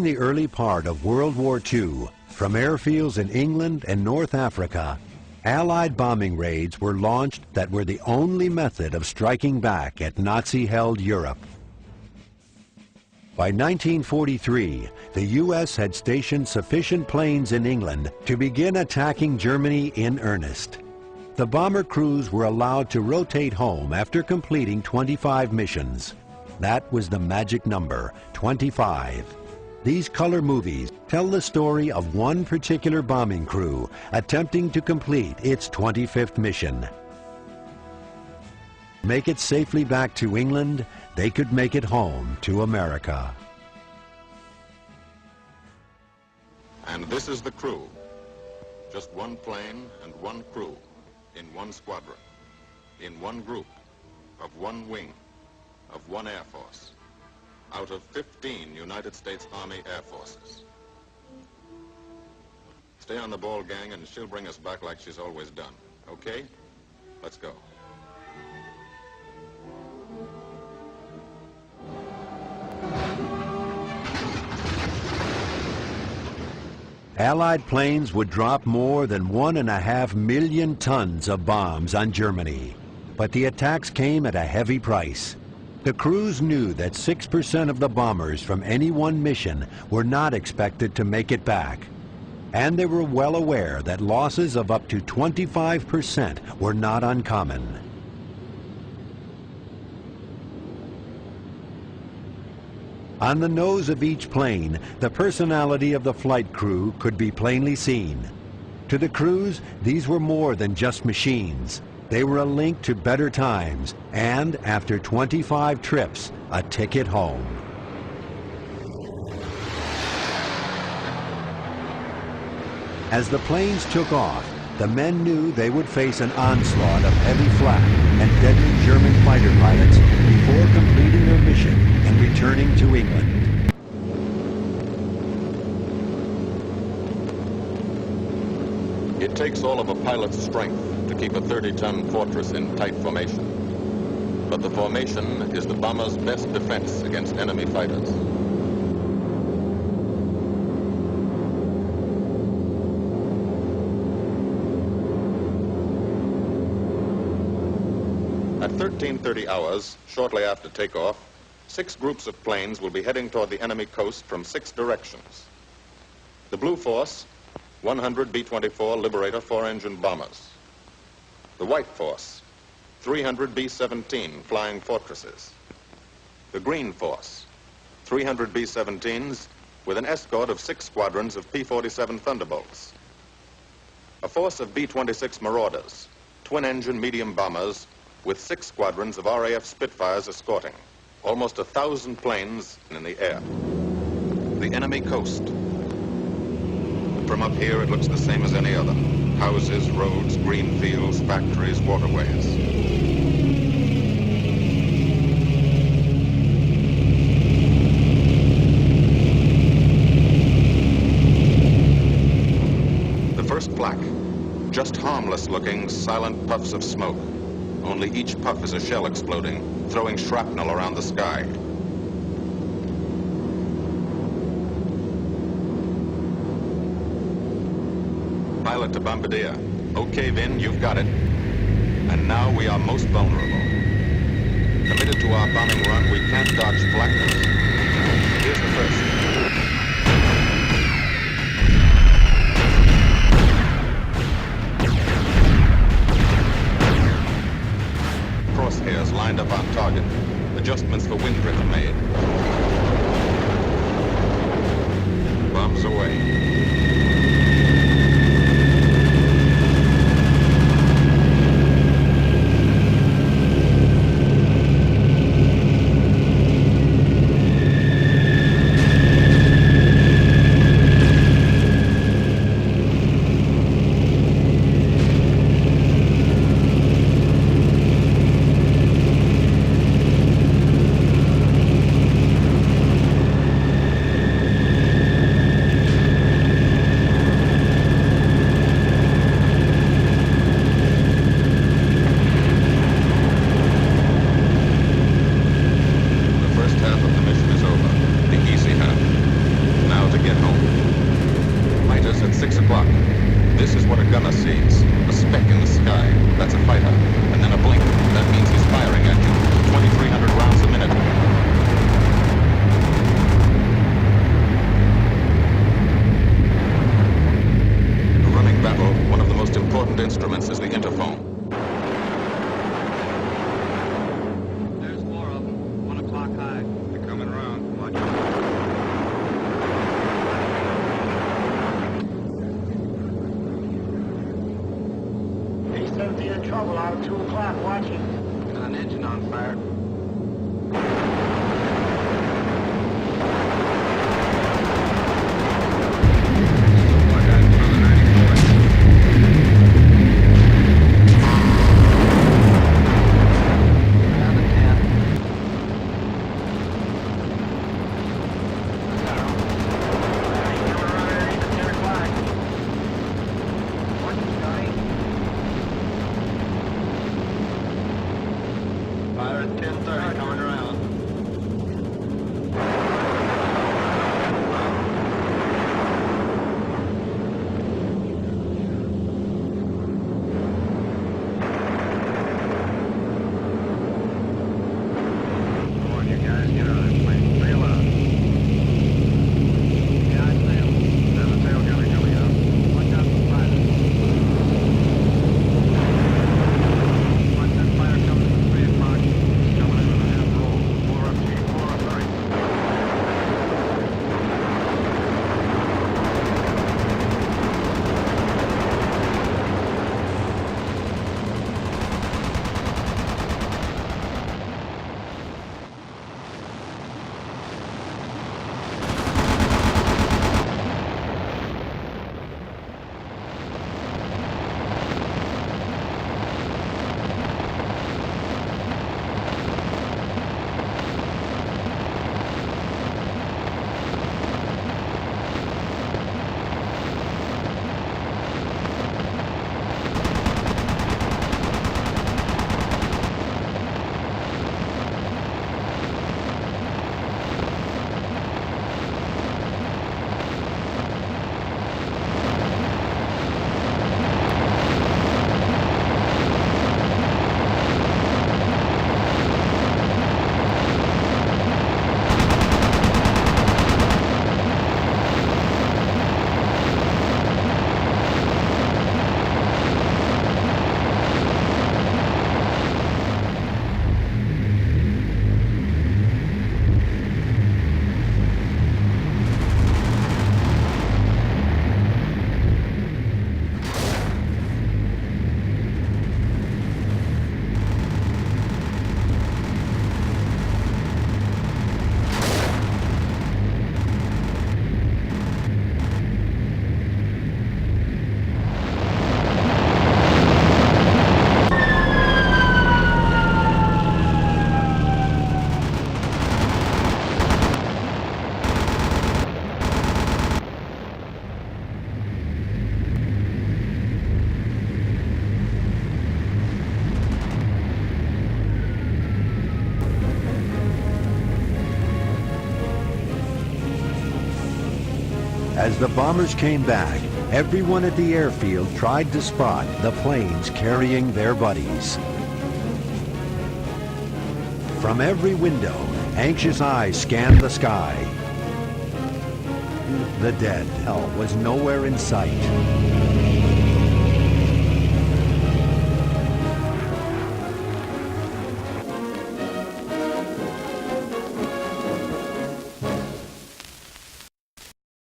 the early part of World War II, from airfields in England and North Africa, Allied bombing raids were launched that were the only method of striking back at Nazi-held Europe. By 1943, the U.S. had stationed sufficient planes in England to begin attacking Germany in earnest. The bomber crews were allowed to rotate home after completing 25 missions. That was the magic number, 25. These color movies tell the story of one particular bombing crew attempting to complete its 25th mission. Make it safely back to England, they could make it home to America. And this is the crew. Just one plane and one crew in one squadron, in one group, of one wing, of one Air Force, out of 15 United States Army Air Forces. Stay on the ball, gang, and she'll bring us back like she's always done. Okay? Let's go. Allied planes would drop more than 1.5 million tons of bombs on Germany. But the attacks came at a heavy price. The crews knew that 6% of the bombers from any one mission were not expected to make it back. And they were well aware that losses of up to 25% were not uncommon. On the nose of each plane, the personality of the flight crew could be plainly seen. To the crews, these were more than just machines. They were a link to better times, and after 25 trips, a ticket home. As the planes took off, the men knew they would face an onslaught of heavy flak and deadly German fighter pilots before completing their mission and returning to England. It takes all of a pilot's strength to keep a 30-ton fortress in tight formation. But the formation is the bomber's best defense against enemy fighters. At 13:30 hours, shortly after takeoff, 6 groups of planes will be heading toward the enemy coast from 6 directions. The Blue Force, 100 B-24 Liberator 4-engine bombers. The White Force, 300 B-17 Flying Fortresses. The Green Force, 300 B-17s with an escort of 6 squadrons of P-47 Thunderbolts. A force of B-26 Marauders, twin-engine medium bombers with 6 squadrons of RAF Spitfires escorting. Almost 1,000 planes in the air. The enemy coast. From up here, it looks the same as any other. Houses, roads, green fields, factories, waterways. The first flak, just harmless-looking, silent puffs of smoke. Only each puff is a shell exploding, throwing shrapnel around the sky. Pilot to bombardier. Okay, Vin, you've got it. And now we are most vulnerable. Committed to our bombing run, we can't dodge flakness. Here's the first. Crosshairs lined up on target. Adjustments for wind drift made. Bombs away. 6 o'clock. This is what a gunner sees. A speck in the sky. That's a fighter. And then a blink. That means he's firing at you. 2,300 rounds a minute. In a running battle, one of the most important instruments is the interphone. There's 4 of them. 1 o'clock high. They're coming around. Watch They said they're in trouble out at 2 o'clock. Watch it. Got an engine on fire. Fire at 10:30, coming around. Come on, you guys, get on this plane. Sail up. Guys, sail. There's a tail gunner coming up. Watch out for fire. Watch that fire coming from 3 o'clock. It's coming in a half roll. 4 up, Chief. 4 up, hurry. As the bombers came back, everyone at the airfield tried to spot the planes carrying their buddies. From every window, anxious eyes scanned the sky. The dead, hell, was nowhere in sight.